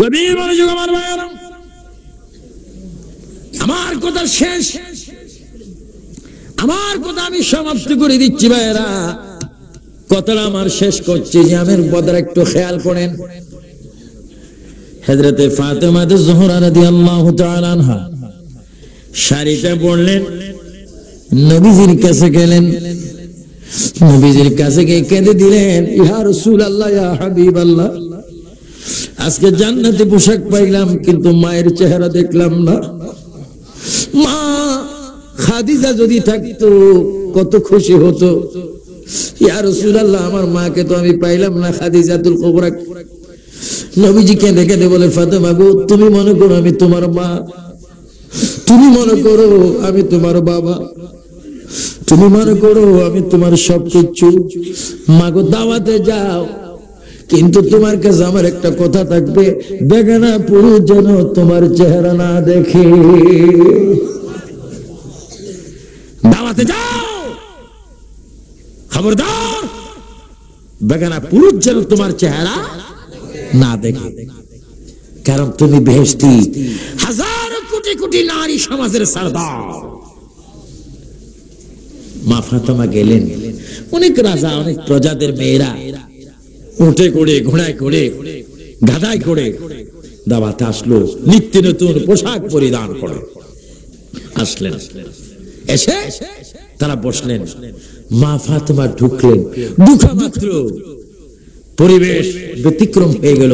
গভীর মনোযোগ আমার ভাইয়েরা, আমার কথা শেষ, আমার কথা আমি সমাপ্ত করে দিচ্ছি ভাইয়েরা। কথাটা আমার শেষ করছি যে আমার বদর একটু খেয়াল করেন। হযরতে ফাতেমা জোহরা রাদিয়াল্লাহু তাআলা আনহা শাড়িটা পরলেন, নবীজির কাছে গেলেন, নবীজির কাছে গিয়ে কেঁদে দিলেন, ইয়া রাসূলুল্লাহ, ইয়া হাবিবাল্লাহ, আজকে জান্নাতি পোশাক পাইলাম কিন্তু মায়ের চেহারা দেখলাম না। মা খাদিজা যদি থাকতো কত খুশি হতো। ইয়া রাসূলুল্লাহ, আমার মাকে তো আমি পাইলাম না, খাদিজাতুল কুবরা। নবীজি কেঁদে কেঁদে বলে, ফাতেমা গো, তুমি মনে করো আমি তোমার মা, তুমি মনে করো আমি তোমার বাবা, তুমি মনে করো আমি তোমার সবকিছু। মাগো দাওয়াতে যাও, কিন্তু তোমার কাছে আমার একটা কথা থাকবে, বেগানা পুরুষ যেন তোমার চেহারা না দেখে। দাওয়াতে যাও, খবরদার, বেগানা পুরুষ যেন তোমার চেহারা না দেখে, কারণ তুমি বেহেশতি, হাজার কোটি কোটি নারী সমাজের সরদার। মা ফাতেমা গেলেন, অনেক রাজা, অনেক প্রজাদের মেয়েরা উঠে করে, ঘোড়ায় করে, গাধায় করে দাওয়াতে আসলো, নিত্য নতুন পোশাক পরিধান করে আসলেন। এসে তারা বসলেন, মা ফাতেমা ঢুকলেন, ঢুকা মাত্র পরিবেশ ব্যতিক্রম হয়ে গেল।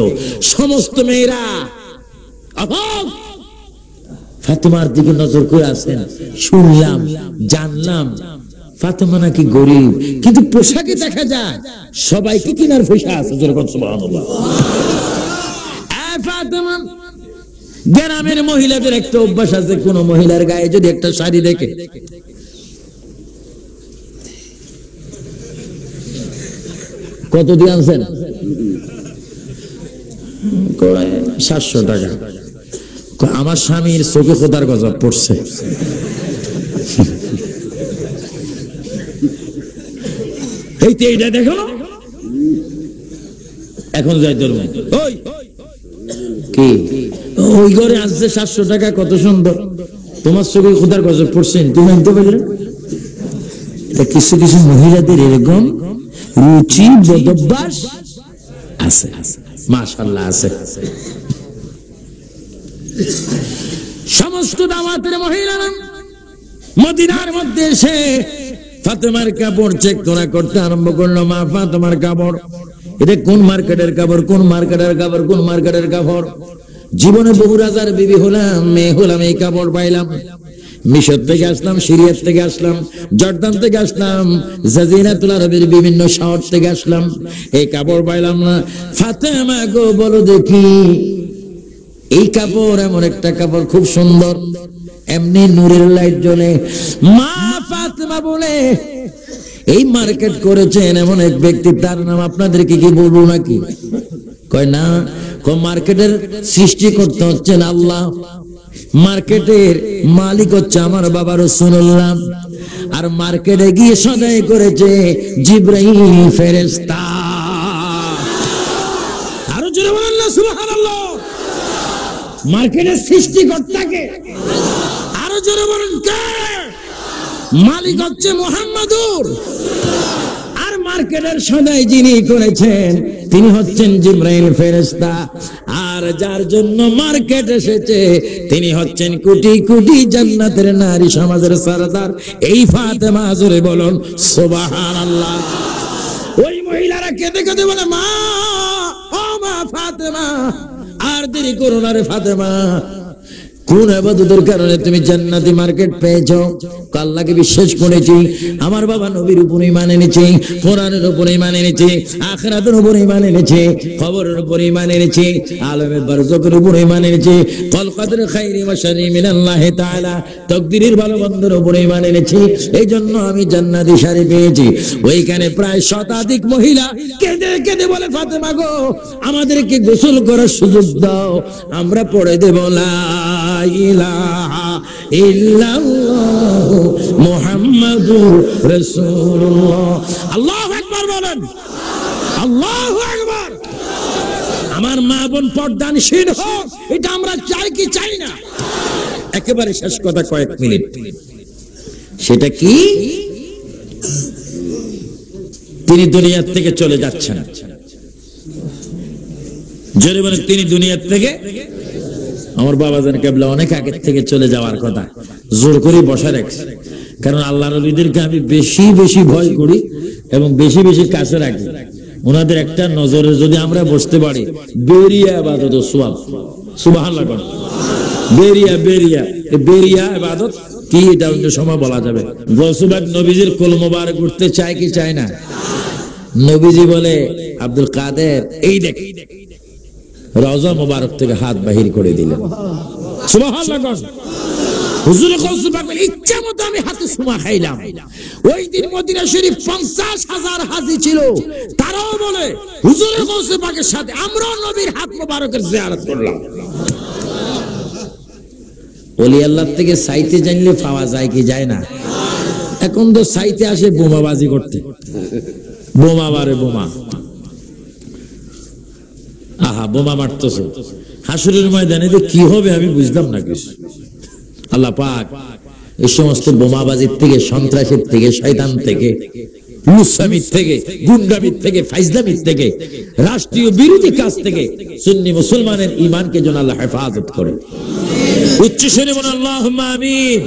সমস্ত মেয়েরা অবাক, ফাতেমার দিকে নজর করে আছেন। শুনলাম, জানলাম ফাতেমা নাকি গরিব, কিন্তু পোশাকে দেখা যায় সবাইকে কিনার পয়সা আছে। সুবহানাল্লাহ। ফাতেমা, গ্রামের মহিলাদের একটা অভ্যাস আছে, কোন মহিলার গায়ে যদি একটা শাড়ি দেখে, কত দিয়ে আনছেন? 700 টাকা। আমার স্বামীর চোখে খোদার গজব পড়ছে। এইটা দেখো, এখন যাই ধরবো, কি ওই ঘরে আসছে 700 টাকা, কত সুন্দর, তোমার চোখে খোদার গজব পড়ছে, তুমি আনতে পারলে। কিছু কিছু মহিলাদের এরকম রুচি বদভ্যাস আছে, মাশাআল্লাহ আছে। সমস্ত দাওয়াতের মহিলারা মদিনার মধ্যে এসে ফাতেমার কাপড় চেক করতে আরম্ভ করলো। মা ফাতেমার কাপড়, এটা কোন মার্কেটের কাপড়, কোন মার্কেটের কাপড়, কোন মার্কেটের কাপড়। জীবনে বহু রাজার বিবি হলাম, মেয়ে হলাম, এই কাপড় পাইলাম। মিশর থেকে আসলাম, সিরিয়ার থেকে আসলাম, জর্দান থেকে আসলাম, জাজিরাতুল আরবের বিভিন্ন শহর থেকে আসলাম, এই কাপড় পাইলাম না। ফাতেমা গো, বলো দেখি, এই কাপড় এমন একটা কাপড়, খুব সুন্দর, এমনি নূরের লাইট জ্বলে। মা ফাতেমা বলে, এই মার্কেট করেছেন এমন এক ব্যক্তি, তার নাম আপনাদেরকে কি বলবো নাকি? কয় না, মার্কেটের সৃষ্টি করতে হচ্ছেন আল্লাহ, মার্কেটের মালিক হচ্ছে আমার বাবা রাসূলুল্লাহ, আর মার্কেটে গিয়ে সদাই করেছে জিবরাইল ফেরেশতা। আরো জোরে বলেন না সুবহানাল্লাহ। মার্কেটের সৃষ্টিকর্তাকে আরো জোরে বলেন কে? মালিক হচ্ছে মুহাম্মাদুর, আর মার্কেটের সদাই যিনি করেছেন তিনি হচ্ছেন জিবরাইল ফেরেশতা, আর যার জন্য মার্কেট এসেছে তিনি হচ্ছেন কোটি কোটি জান্নাতের নারী সমাজের সরদার, এই ফাতেমা। জোরে বলুন সুবহানাল্লাহ। ওই মহিলারা কেঁদে কেঁদে বলে, মা, ও মা ফাতেমা, আর দেরি করো না রে ফাতেমা, কোন ইবাদতের কারণে তুমি জান্নাতি মার্কেট পেয়েছো? আল্লাহকে বিশ্বাস করেছি, আমার বাবা নবীর উপর ঈমান এনেছে, কোরআনের উপর ঈমান এনেছে, আখিরাতের উপর ঈমান এনেছে, খবরের উপর ঈমান এনেছে, আলমে বারযাকের উপর ঈমান এনেছে, কল কদর খাইরি ওয়া শাররি মিনাল্লাহি তাআলা, তাকদীরের ভালো মন্দের উপর ঈমান এনেছে, এইজন্য আমি জান্নাতি শাড়ি পেয়েছি। ওইখানে প্রায় শতাধিক মহিলা কেঁদে কেঁদে বলে, ফাতেমা গো, আমাদেরকে গোসল করার সুযোগ দাও, আমরা পড়ে দেব লা ইলাহা ইল্লাল্লাহ মুহাম্মাদুর রাসূলুল্লাহ। আল্লাহু আকবার বলেন, আল্লাহু আকবার। আমার মা বোন পর্দানশীল হোক, এটা আমরা চাই কি চাই না? একেবারে শেষ কথা, কয়েক মিনিট। সেটা কি? তিনি দুনিয়া থেকে চলে যাচ্ছেন। জোরে বলেন, তিনি দুনিয়া থেকে। আমার বাবা জান কেবলা অনেক আগে থেকে চলে যাওয়ার কথা, জোর করে বসা রাখছে। কারণ আল্লাহর ওলিদেরকে আমি বেশি বেশি ভয় করি এবং বেশি বেশি কাছে রাখি। ওনাদের একটা নজরে যদি আমরা বসতে পারি, বেরিয়া ইবাদত সওয়াব। সুবহানাল্লাহ। বেরিয়া বেরিয়া বেরিয়া ইবাদত কি, এটা অন্য সময় বলা যাবে। গৌসুবাগ নবীজির কোল মোবারক উঠতে চায় কি চায় না? নবীজি বলে, আব্দুল কাদের, এই দেখ, রওজা মোবারক থেকে হাত বাহির করে দিলেন। সুবহানাল্লাহ। হুজুর গৌসুবাগ বলে, ইচ্ছা মতো আমি হাতে সুমা খাইলাম। ওই দিন মদিনা শরীফ 50,000 হাজি ছিল, তারাও বলে হুজুর গৌসুবাগের সাথে আমরাও নবীর হাত মোবারকের জিয়ারত করলাম। ওলি আল্লাহ থেকে সাইতে জানলে পাওয়া যায় কি যায় না? এখন তো সাইতে আসে বোমাবাজি করতে, বোমা মারে বোমা। আহা, বোমা মারতেছে হাসরের ময়দানে, কি হবে আমি বুঝলাম না কিছু। আল্লাহ পাক এই সমস্ত বোমাবাজির থেকে, সন্ত্রাসের থেকে, শয়তান থেকে, লুসামির থেকে, গুন্ডামির থেকে, ফাইজলামির থেকে, রাষ্ট্রীয় বিরোধী কাজ থেকে সুন্নি মুসলমানের ঈমানকে যেন আল্লাহ হেফাজত করে। উচ্চ স্বরে বলেন আল্লাহুম্মা আমিন।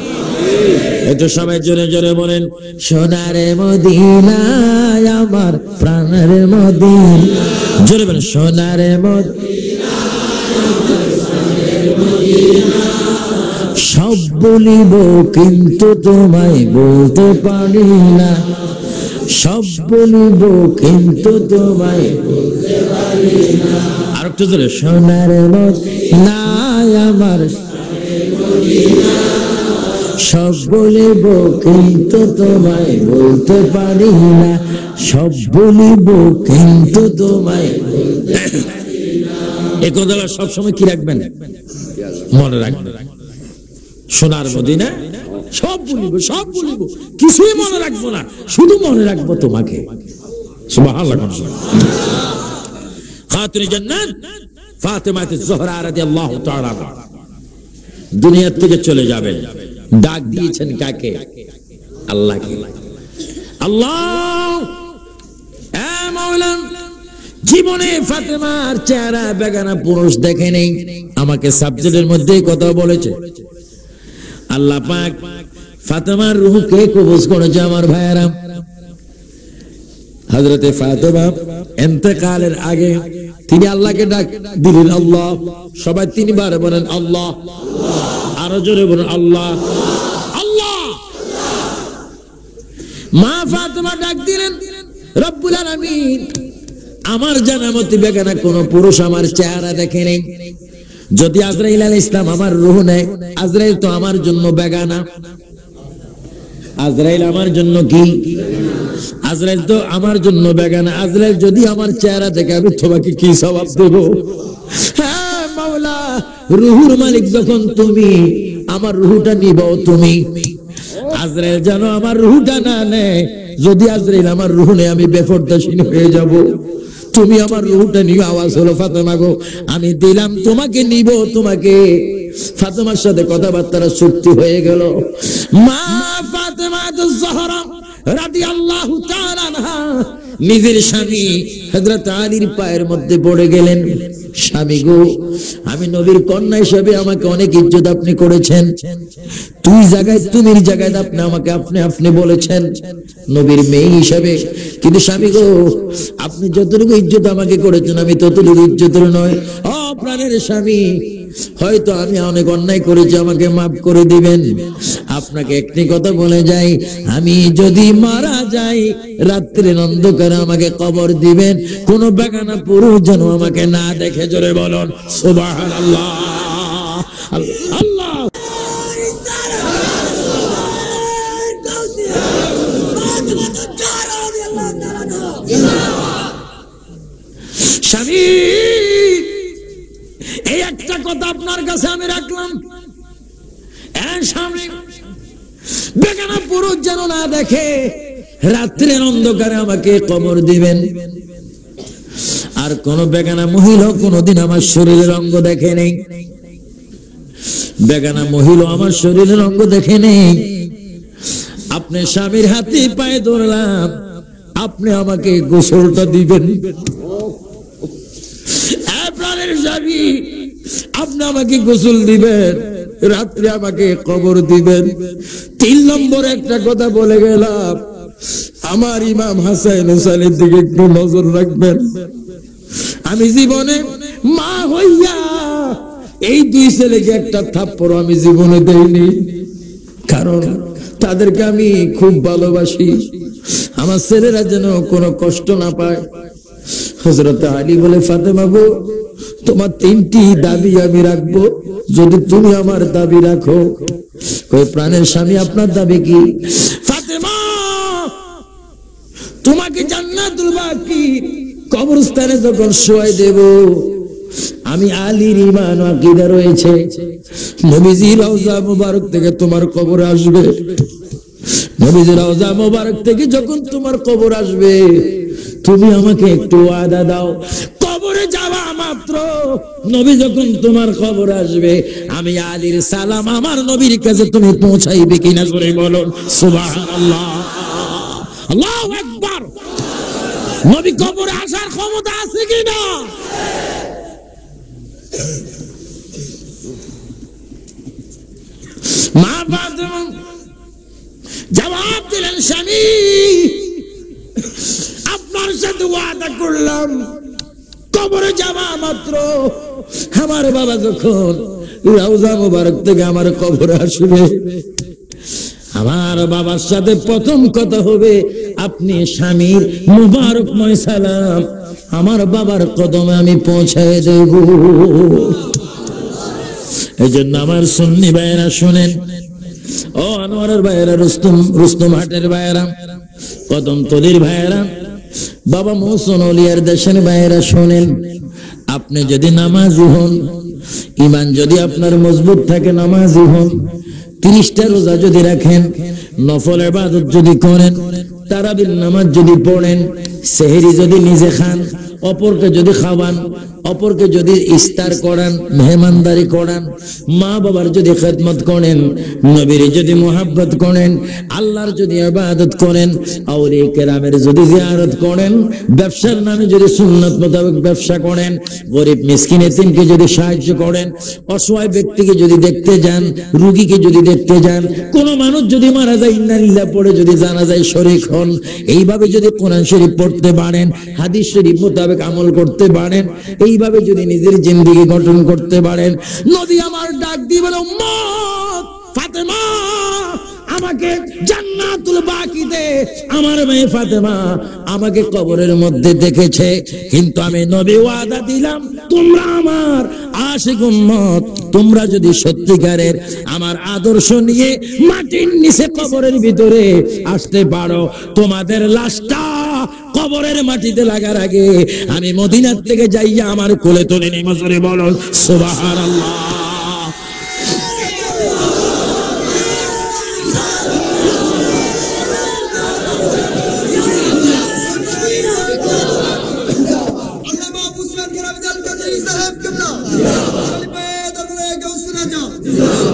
একটু সবাই জোরে জোরে বলেন, সোনারে মদিনায় আমার প্রাণের মদিনা। জোরে বলেন, সোনারে মদিনা। সব বলিব কিন্তু তোমায় বলতে পারি না, সব বলিব কিন্তু তোমায় বলতে পারি না। আর একটু জোরে, সোনার মদিনা আমার, সব বলিব কিন্তু তোমায় বলতে পারি না, সব বলিব কিন্তু তোমায় বলতে পারি না। এই কথাটা সবসময় কি রাখবেন? মনে রাখবেন। সোনার মদিনা, সব বলিব, সব বলিব, কিছুই মনে রাখবো না, শুধু মনে রাখবো তোমাকে। সুবহানাল্লাহ। খাতুনে জান্নাত ফাতেমা জোহরা রাদিয়াল্লাহু তাআলা দুনিয়া থেকে চলে যাবেন। ডাক দিয়েছেন কাকে? আল্লাহকে। আল্লাহ, এ মাওলা, জীবনে ফাতেমার চেহারা বেগানা পুরুষ দেখে নেই, আমাকে সাবজেক্টের মধ্যেই কথা বলেছে। আল্লাহ পাক ফাতেমার রূহকে কবজ করেছে। আমার ভাইয়েরা, হযরতে ফাতেমা ইন্তেকালের আগে তিনি আল্লাহকে ডাক দিলেন, আল্লাহ। সবাই তিনবার বলেন আল্লাহ, আরো জোরে বলেন আল্লাহ, আল্লাহ। মা ফাতেমা ডাক দিলেন, রব্বুল আলামিন, আমার জানা মতে বেগানা কোন পুরুষ আমার চেহারা দেখে নেই। যদি আজরাইল আলাইহিস সালাম আমার রূহ নেয়, আজরাইল তো আমার জন্য বেগানা। আজরাইল আমার জন্য কি? আজরাইল তো আমার জন্য বেগানা। আজরাইল যদি আমার চেহারা দেখে, আমি তোমাকে কি জবাব দেব? হ্যাঁ মাওলা, রূহুর মালিক যখন তুমি, আমার রূহটা নিব তুমি। আজরাইল যেন আমার রূহটা না নেয়। যদি আজরাইল আমার রূহ নেয়, আমি বেপরদাশীন হয়ে যাব। তুমি আমার রূহটা নিয়ে। আওয়াজ হলো, ফাতেমা গো, আমি দিলাম তোমাকে, নিব তোমাকে। ফাতেমার সাথে কথাবার্তা চুক্তি হয়ে গেল। মা ফাতেমা জোহরা রাদিয়াল্লাহু তাআলা আনহা নিজের স্বামী হযরত আলীর পায়ের মধ্যে পড়ে গেলেন। স্বামী গো, আমি নবীর কন্যা হিসেবে আমাকে অনেক ইজ্জত আপনি করেছেন। তুই জায়গায়, তুমির জায়গায় আপনি আমাকে আপনি বলেছেন নবীর মেয়ে হিসেবে। কিন্তু স্বামী গো, আপনি যতটুকু ইজ্জত আমাকে করেছেন, আমি ততটুকু ইজ্জতের নয়। ও প্রাণের স্বামী, হয়তো আমি অনেক অন্যায় করেছি, আমাকে মাফ করে দিবেন। আপনাকে একটি কথা বলে যাই, আমি যদি মারা যাই, রাত্রির অন্ধকারে আমাকে কবর দিবেন, কোন বেগানা পুরুষ যেন আমাকে না দেখে। জোরে বলুন সুবহানাল্লাহ। আল্লাহ, স্বামী, এই একটা কথা আপনার কাছে আমি রাখলাম, স্বামী, বেগানা পুরুষ যেন না দেখে, রাত্রের অন্ধকারে আমাকে কবর দিবেন। আর আর কোন বেগানা মহিলা কোনদিন আমার শরীরের অঙ্গ দেখে নেই, বেগানা মহিলা আমার শরীরের অঙ্গ দেখে নেই। আপনি স্বামীর হাতে পায়ে ধরলাম, আপনি আমাকে গোসলটা দিবেন। প্রাণের স্বামী, আপনি আমাকে গোসল দিবেন, রাত্রে আমাকে কবর দিবেন। 3 নম্বর একটা কথা বলে গেলাম, আমার ইমাম হাসান হোসেনের দিকে একটু নজর রাখবেন। আমি জীবনে মা হইয়া এই 2 ছেলেকে একটা থাপ্পড় আমি জীবনে দেইনি, কারণ তাদেরকে আমি খুব ভালোবাসি। আমার ছেলেরা যেন কোনো কষ্ট না পায়। হযরত আলী বলে, ফাতেমা গো, তোমার 3টি দাবি আমি রাখবো, যদি তুমি আমার দাবি রাখো। ওই প্রাণের স্বামী, আপনার দাবি কি? ফাতেমা, তোমাকে জান্নাতুল বাকি কবরস্থানে যখন শোয়াই দেব, আমি আলীর ঈমান ও আকীদা রয়েছে, নবীজির রওজা মুবারক থেকে তোমার কবর আসবে। নবীজির রওজা মুবারক থেকে যখন তোমার কবর আসবে, তুমি আমাকে একটু ওয়াদা দাও, কবরে যাওয়া মাত্র নবী যখন তোমার কবর আসবে, আমি আলীর সালাম আমার নবীর কাছে তুমি পৌঁছাইবে কিনা করে বলো সুবহানাল্লাহ। আল্লাহু আকবার। নবী কবরে আসার ক্ষমতা আছে কিনা? মা ফাতেমা জবাব দিলেন, স্বামী, আপনার সাথে ওয়াদা করলাম, কবরে যাওয়া মাত্র আমার বাবা যখন রওজা মুবারক থেকে আমার কবরে আসবে, আমার বাবার সাথে প্রথম কথা হবে, আপনি স্বামীর মুবারকময় সালাম আমার বাবার কদমে আমি পৌঁছায় দেব। এই জন্য আমার সুন্নি ভাইয়েরা শোনেন, ও আনোয়ারের ভাইয়েরা, রুস্তম হাটের ভাইয়েরা, কদমতলির ভাইয়েরা, বাবা মোহসেন ওলিয়ার দেশের ভাইয়েরা শোনেন, আপনি যদি নামাজি হন, ঈমান যদি আপনার মজবুত থাকে, নামাজি হন, 30টা রোজা যদি রাখেন, নফল ইবাদত যদি করেন, তারাবির নামাজ যদি পড়েন, সেহরি যদি নিজে খান, অপরকে যদি খাওয়ান, অপরকে যদি ইফতার করান, মেহমানদারি করান, মা বাবার যদি খেদমত করেন, নবীর যদি মুহাব্বত করেন, আল্লাহর যদি ইবাদত করেন, আউলিয়া কেরামের যদি জিয়ারত করেন, ব্যবসার নামে যদি সুন্নাত মোতাবেক ব্যবসা করেন, গরিব মিসকিন এতিমকে যদি সাহায্য করেন, অসহায় ব্যক্তিকে যদি দেখতে যান, রোগীকে যদি দেখতে যান, কোন মানুষ যদি মারা যায় ইন্না লিল্লাহ পড়ে যদি জানাজায় শরীক হন, এইভাবে যদি কোরআন শরীফ পড়তে পারেন, হাদিস শরীফ মোতাবেক আমল করতে পারেন, এইভাবে যদি নিজের জিন্দেগি গঠন করতে পারেন, নবী আমার ডাক দিয়ে বলে, উম্মত ফাতেমা, আমাকে জান্নাতুল বাকিতে আমার মেয়ে ফাতেমা আমাকে কবরের মধ্যে দেখেছে, কিন্তু আমি নবী ওয়াদা দিলাম, তোমরা আমার আশিক উম্মত, তোমরা যদি সত্যিকারের আমার আদর্শ নিয়ে মাটির নিচে কবরের ভিতরে আসতে পারো, তোমাদের লাশটা কবরের মাটিতে লাগার আগে আমি মদিনার থেকে যাইয়া আমার কোলে তুলে নিয়ে মজরে বলো সুবহানাল্লাহ।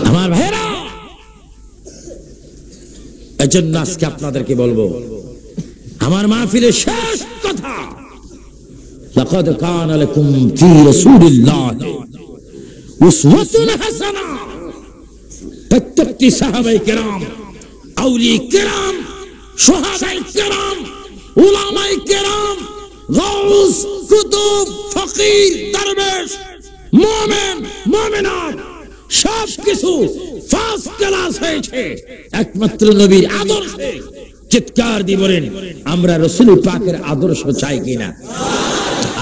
আমার ভাইরা, এজন্য আজকে আপনাদেরকে বলবো, আমার মাহফিলের শেষ কথা, লাকাদ কানা লাকুম ফি রাসূলিল্লাহি উসওয়াতুন হাসানাহ। প্রত্যেকটি সাহাবায়ে কেরাম, আউলিয়া কেরাম, শুহাদায়ে কেরাম, উলামায়ে কেরাম, গাউস, কুতুব, ফকির, দরবেশ, মুমিন, মুমিনাত, সব কিছু ফার্স্ট ক্লাস হয়েছে একমাত্র নবীর আদর্শে। চিৎকার দিয়ে বলেন, আমরা রাসূল পাকের আদর্শ চাই কিনা?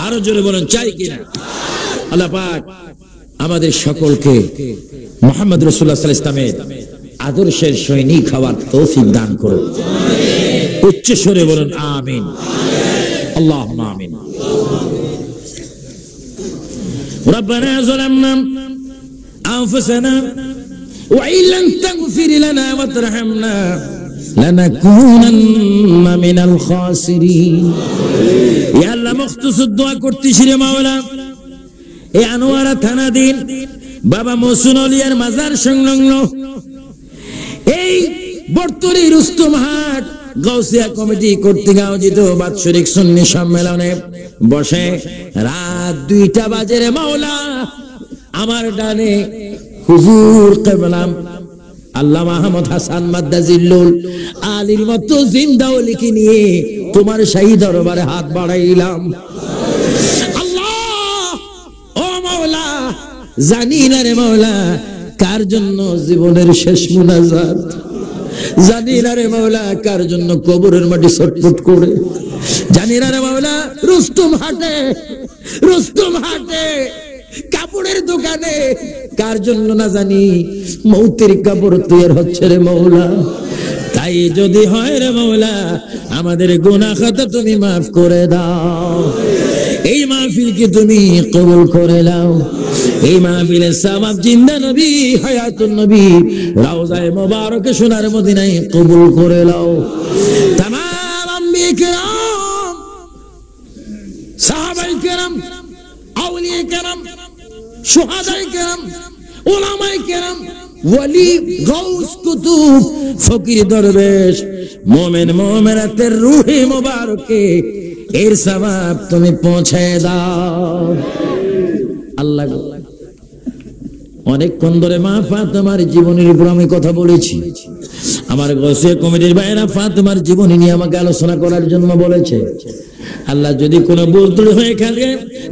আরো জোরে বলেন, চাই কিনা? আল্লাহ পাক আমাদের সকলকে মুহাম্মদ রাসূলুল্লাহ সাল্লাল্লাহু আলাইহি ওয়াসাল্লামের আদর্শের সৈনিক হওয়ার তৌফিক দান করুন। উচ্চ স্বরে বলেন আমিন। আল্লাহুম্মা আমিন। ربنا ظلمنا أنفسنا وإن لم تغفر لنا وترحمنا লানাকুনান্না মিনাল খাসিরিন। ইয়া আল্লাহ মখতুসুদ দোয়া করতেছি রে মাওলা, এই আনোয়ারা থানাধীন বাবা মহসিন আউলিয়ার মাজার সংলগ্ন এই বর্তরি রুস্তম হাট গাউসিয়া কমিটি কর্তৃক আয়োজিত বাৎসরিক সুন্নি সম্মেলনে বসে রাত 2টা বাজে রে মাওলা, আমার ডানে হুজুর কিবলাম আল্লামা আহমদ হাসান মাদ্দাজিল্লুল আলীর মতো জিন্দা ওলিকে নিয়ে তোমার শাহী দরবারে হাত বাড়াইলাম। আল্লাহ ও মাওলা, জানি না রে মাওলা কার জন্য জীবনের শেষ মুনাজাত, জানি না রে মাওলা কার জন্য কবরের মাটি ছটফট করে, জানি না রে মাওলা রুস্তম হাটে কাপড়ের দোকানে কার জন্য না জানি মৌতের কাপড় তৈরি হচ্ছে রে মাওলা। তাই যদি হয় রে মাওলা আমাদের গুনাহ খাতা তুমি মাফ করে দাও, এই মাহফিলকে তুমি কবুল করে নাও, এই মাহফিলের সওয়াব জিন্দা নবী হায়াতুন নবী রওজায়ে মুবারকে সোনার মদিনায় কবুল করে নাও। তামাম আম্বিয়া কিরাম, সাহাবায়ে কিরাম, আউলিয়া কিরাম, শুহাদায়ে কিরাম, উলামায়ে কিরাম, ওয়ালি, গাউস, কুতুব, ফকির, দরবেশ, মুমিন মুমিনাতের রূহে মুবারকে এর সওয়াব তুমি পৌঁছে দাও। আল্লাহ অনেকক্ষণ ধরে মা ফাতেমার জীবনের উপর আমি কথা বলেছি, আমার গাউসিয়া কমিটির ভাইরা ফাতেমার জীবনী নিয়ে আমাকে আলোচনা করার জন্য বলেছে। আল্লাহ যদি কোনো ভুল ত্রুটি হয়ে থাকে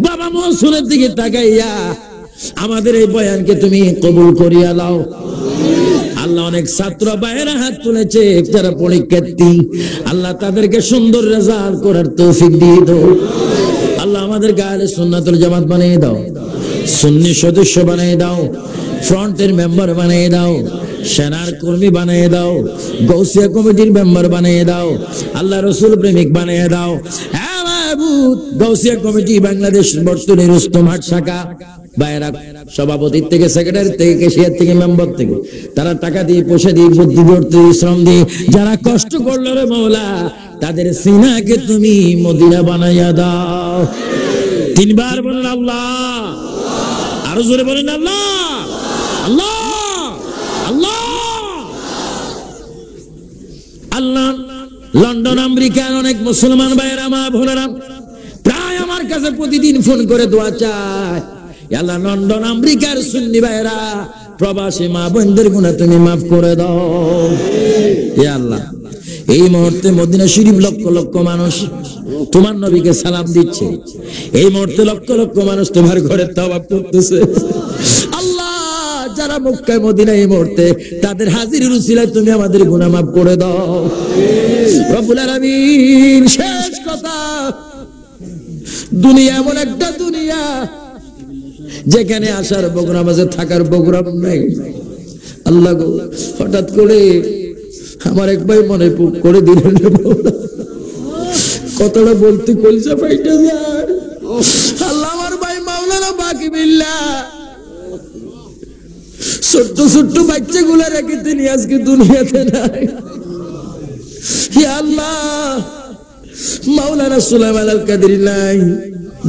বাবা মহসিনের দিকে তাকাইয়া আমাদের এই বয়ানকে তুমি কবুল করিয়া নাও। আল্লাহ অনেক ছাত্র ভাইয়েরা হাত তুলেছে যারা পরীক্ষার্থী, আল্লাহ তাদেরকে সুন্দর রেজাল্ট করার তৌফিক দিয়ে দাও। আল্লাহ আমাদেরকে আহলে সুন্নাতুল জামাত বানিয়ে দাও, সুন্নি সদস্য বানিয়ে দাও, ফ্রন্টের মেম্বার বানিয়ে দাও, সেনার কর্মী বানিয়ে দাও, গাউসিয়া কমিটির মেম্বার বানিয়ে দাও, আল্লাহ রসুল প্রেমিক বানিয়ে দাও। হ্যাঁ মাহবুব, গাউসিয়া কমিটি বাংলাদেশ বর্তমানে রুস্তম হাট শাখা ভাইয়েরা সভাপতি থেকে সেক্রেটারি থেকে ক্যাশিয়ার থেকে মেম্বার থেকে তারা টাকা দিয়ে পয়সা দিয়ে বুদ্ধি করতে শ্রম দিয়ে যারা কষ্ট করলো রে মাওলা তাদের সিনাকে তুমি মদিনা বানাইয়া দাও। 3 বার বলেন আল্লাহ, আরো জোরে বলেন আল্লাহ, আল্লাহ, আল্লাহ, আল্লাহ। লন্ডন আমেরিকার অনেক মুসলমান ভাইয়েরা মা বোনেরা প্রায় আমার কাছে প্রতিদিন ফোন করে দোয়া চায়, আল্লাহ লন্ডন আমেরিকার সুন্নি ভাইয়েরা প্রবাসী মা বোনদের গুনাহ তুমি মাফ করে দাও। হে আল্লাহ, এই মুহূর্তে মদিনা শরীফ লক্ষ লক্ষ মানুষ তোমার নবীকে সালাম দিচ্ছে, এই মুহূর্তে লক্ষ লক্ষ মানুষ তোমার ঘরে তাওয়াফ করতেছে। আল্লাহ, যারা মক্কায় মদিনায় এই মুহূর্তে তাদের হাজিরির উসিলায় তুমি আমাদের গুনাহ মাফ করে দাও রব্বুল আলামিন। শেষ কথা, দুনিয়া এমন একটা দুনিয়া যেখানে আসার প্রোগ্রাম আছে, থাকার প্রোগ্রাম নাই। আল্লাহ গো, হঠাৎ করে আমার এক ভাই মনে করে দিলেন, কথাটা বলতে কলসা পাইটা যায়। আল্লাহ, আমার ভাই মাওলানা বাকি বিল্লাহ ছোট্ট ছোট্ট বাচ্চাগুলা রেখে তিনি আজকে দুনিয়াতে নাই। হে আল্লাহ, মাওলানা সুলাইমান আল কাদেরী নাই,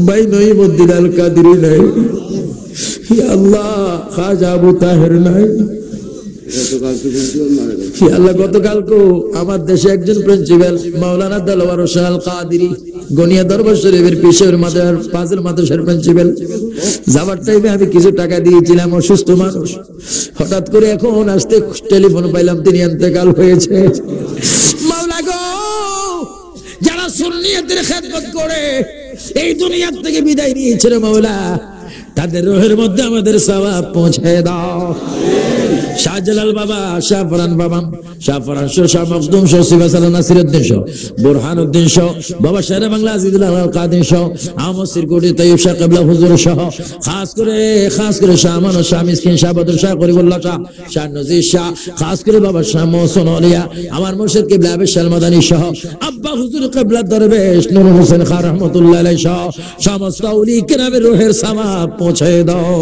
ভাই নঈমুদ্দিন আল কাদেরী নাই, হে আল্লাহ খাজা আবু তাহের নাই। হে আল্লাহ, গতকালকে আমার দেশে একজন প্রিন্সিপাল মাওলানা দেলোয়ার হোসেন আল কাদেরী গনিয়া দরবার শরীফের পিসের মাদ্রাসার ফাজিল মাদ্রাসার প্রিন্সিপাল, যাবার টাইমে আমি কিছু টাকা দিয়েছিলাম। অসুস্থ মানুষ, হঠাৎ করে এখন আসতে টেলিফোন পাইলাম তিনি ইন্তেকাল হয়েছে। মাওলা গো, যারা সুন্নিয়তের খেদমত করে এই দুনিয়ার থেকে বিদায় নিয়েছে রে মাওলা, তাদের রোহের মধ্যে আমাদের সওয়াব পৌঁছে দাও। শাহজালাল বাবা, শাহফরান বাবা, শাহফরান শাহ, শাহ মখদুম শাহ, সিবাসাল নাসিরউদ্দিন শাহ, বুরহানুদ্দিন শাহ, বাবা শেরে বাংলা আজিজুল আল কাদির শাহ, আহমদ সিরকুটি তৈয়ব শাহ কিবলা হুজুর শাহ, খাস করে শাহ আমান শাহ মিসকিন শাহ বদর শাহ করিমুল্লাহ শাহ, শাহ নজির শাহ, খাস করে বাবা শাহ মহসিন আউলিয়া, আমার মুর্শিদ কিবলা আবে শাহ মাদানী শাহ, আব্বা হুজুর কিবলা দরবেশ নূর হোসেন খান রহমাতুল্লাহ আলাইহি শাহ, সমস্ত আউলি কিরামের রোহের সওয়াব পৌঁছে দাও।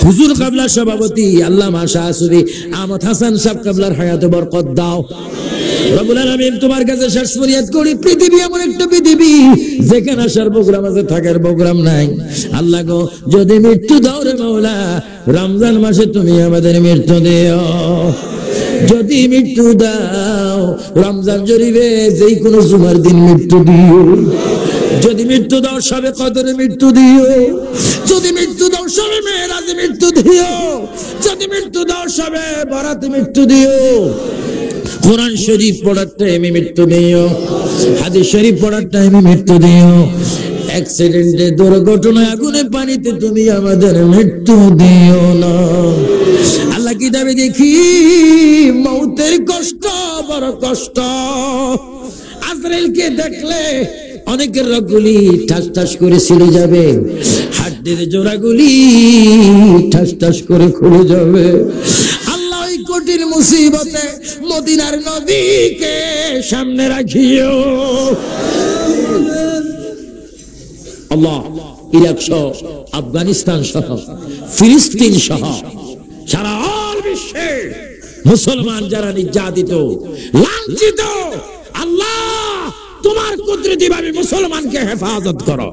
হুজুর কিবলা সভাপতি আল্লামা শাহ সুফি আহমদ হাসান সাহেব কিবলার হায়াতে বরকত দাও। রব্বুল আলামিন তোমার কাছে শেষ ফরিয়াদ করি, পৃথিবী এমন একটা পৃথিবী যেখানে আসার প্রোগ্রাম আছে, থাকার প্রোগ্রাম নাই। আল্লাহ গো, যদি মৃত্যু দাও রে মাওলা, রমজান মাসে তুমি আমাদের মৃত্যু দিও। যদি মৃত্যু দাও রমজান শরীফে যেই কোনো জুমার দিন মৃত্যু দিও। যদি মৃত্যু দাও সবে কদরে মৃত্যু দিও। যদি মৃত্যু দাও সবে মেরাজে মৃত্যু দিও। যদি মৃত্যু দাও সবে বরাতে মৃত্যু দিও। কোরআন শরীফ পড়ার টাইমে মৃত্যু দিও। হাদিস শরীফ পড়ার টাইমে মৃত্যু দিও। অ্যাক্সিডেন্টে, দুর্ঘটনায়, আগুনে, পানিতে তুমি আমাদের মৃত্যু দিও না। আল্লাহ কিতাবে দেখি মৌতের কষ্ট বড় কষ্ট। আজরাইলকে দেখলে অনেকের রগগুলি ঠাস ঠাস করে ছিঁড়ে যাবে, হাড্ডির জোড়াগুলি ঠাস ঠাস করে খুলে যাবে। আল্লাহ ওই কঠিন মুসিবতে মদিনার নবীকে সামনে রাখিও। আল্লাহ ইরাক সহ, আফগানিস্তান সহ, ফিলিস্তিন সহ সারা বিশ্বে মুসলমান যারা নির্যাতিত, লাঞ্ছিত, আল্লাহ তোমার কুদরতি ভাবে মুসলমানকে হেফাজত করো।